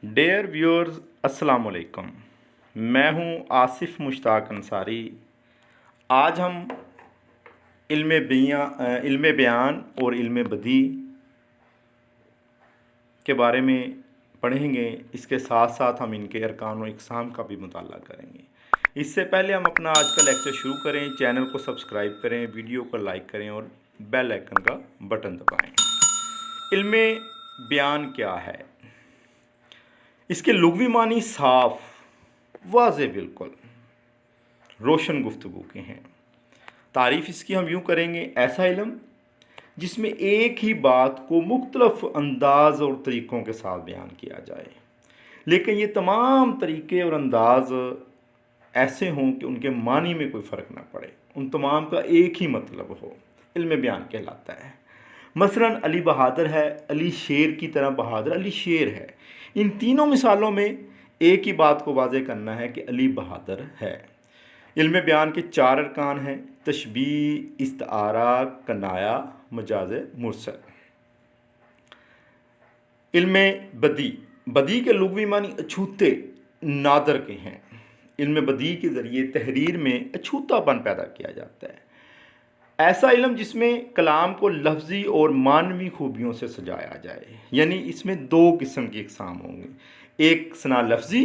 Dear viewers अस्सलाम वालेकुम। मैं हूं आसिफ मुश्ताक अंसारी। आज हम इल्म बयान और इल्म बदी के बारे में पढ़ेंगे। इसके साथ साथ हम इनके अरकान व इक़साम का भी मुताला करेंगे। इससे पहले हम अपना आज का लेक्चर शुरू करें, चैनल को सब्सक्राइब करें, वीडियो को लाइक करें और बेल आइकन का बटन दबाएं। इल्म बयान क्या है? इसके लुग़वी मानी साफ, वाज़े, बिल्कुल रोशन गुफ्तगू के हैं। तारीफ़ इसकी हम यूँ करेंगे, ऐसा इल्म जिसमें एक ही बात को मुख्तलिफ अंदाज और तरीक़ों के साथ बयान किया जाए, लेकिन ये तमाम तरीक़े और अंदाज ऐसे हों कि उनके मानी में कोई फ़र्क ना पड़े, उन तमाम का एक ही मतलब हो। इल्म बयान कहलाता है। मसलन अली बहादुर है, अली शेर की तरह बहादुर, अली शेर है। इन तीनों मिसालों में एक ही बात को वाज़े करना है कि अली बहादुर है। इल्म बयान के 4 अरकान हैं: तशबीह, इस्तारा, कनाया, मजाज मुरसल। इल्म बदी के लुग़वी मानी अछूते, नादर के हैं। इल्म बदी के ज़रिए तहरीर में अछूतापन पैदा किया जाता है। ऐसा इल्म जिसमें कलाम को लफ्ज़ी और मानवी खूबियों से सजाया जाए, यानी इसमें 2 किस्म की इक़साम होंगी, एक सना लफ्ज़ी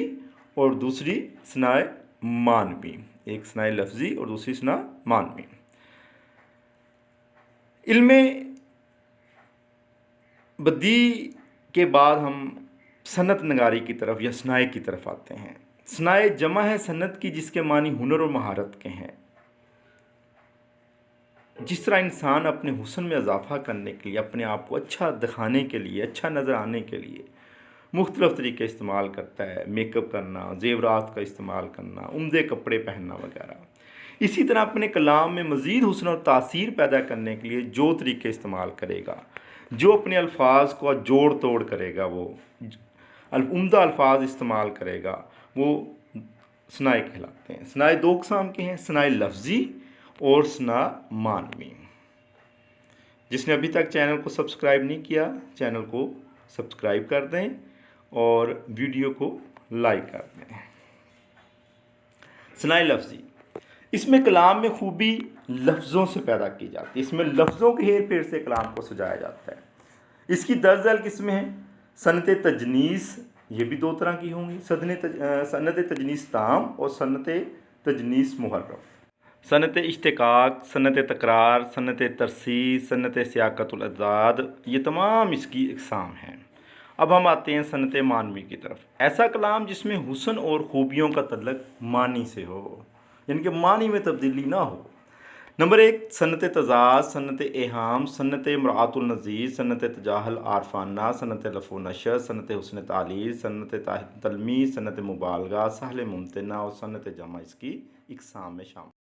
और दूसरी सनाए मानवी। एक सनाए लफ्ज़ी और दूसरी सना मानवी। इल्म बदी के बाद हम सनत नगारी की तरफ या सनाए की तरफ आते हैं। सनाए जमा है सनत की, जिसके मानी हुनर और महारत के हैं। जिस तरह इंसान अपने हुस्न में इजाफ़ा करने के लिए, अपने आप को अच्छा दिखाने के लिए, अच्छा नज़र आने के लिए मुख्तलिफ़ तरीके इस्तेमाल करता है, मेकअप करना, ज़ेवरात का इस्तेमाल करना, उम्दे कपड़े पहनना वगैरह, इसी तरह अपने कलाम में मज़ीद हुस्न और तासीर पैदा करने के लिए जो तरीके इस्तेमाल करेगा, जो अपने अल्फाज को जोड़ तोड़ करेगा, वो उम्दा अल्फाज इस्तेमाल करेगा, वो सनाए कहलाते हैं। सनाए 2 किस्म के हैं, सनाए लफ्ज़ी और सना मानवी। जिसने अभी तक चैनल को सब्सक्राइब नहीं किया, चैनल को सब्सक्राइब कर दें और वीडियो को लाइक कर दें। सनाए लफ्ज़ी, इसमें कलाम में खूबी लफ्ज़ों से पैदा की जाती है। इसमें लफ्ज़ों के हेर फेर से कलाम को सजाया जाता है। इसकी 10 झल किस्में हैं। सनत तजनीस, ये भी 2 तरह की होंगी, सनत तजनीस ताम और सनत तजनीस मुहर्रफ। सनत इश्तिकाक, सनत तकरार, सनत तरसीस, सनत सियाक़तुल अज़दाद, ये तमाम इसकी इक़साम हैं। अब हम आते हैं सनत मानवी की तरफ। ऐसा कलाम जिसमें हुस्न और खूबियों का तल्लुक़ मानी से हो, यानी कि मानी में तब्दीली ना हो। नंबर 1 सनत तज़ाद, सनत एहाम, सनत मराअतुल नज़ीर, सनत तजाहल आरफाना, सनत लफ़ो नशर, सनत हुस्न तालील, सनत तलमीज़, सनत मुबालगा, सहल मुमतना और सनत जमा इसकी इक़साम में शामिल।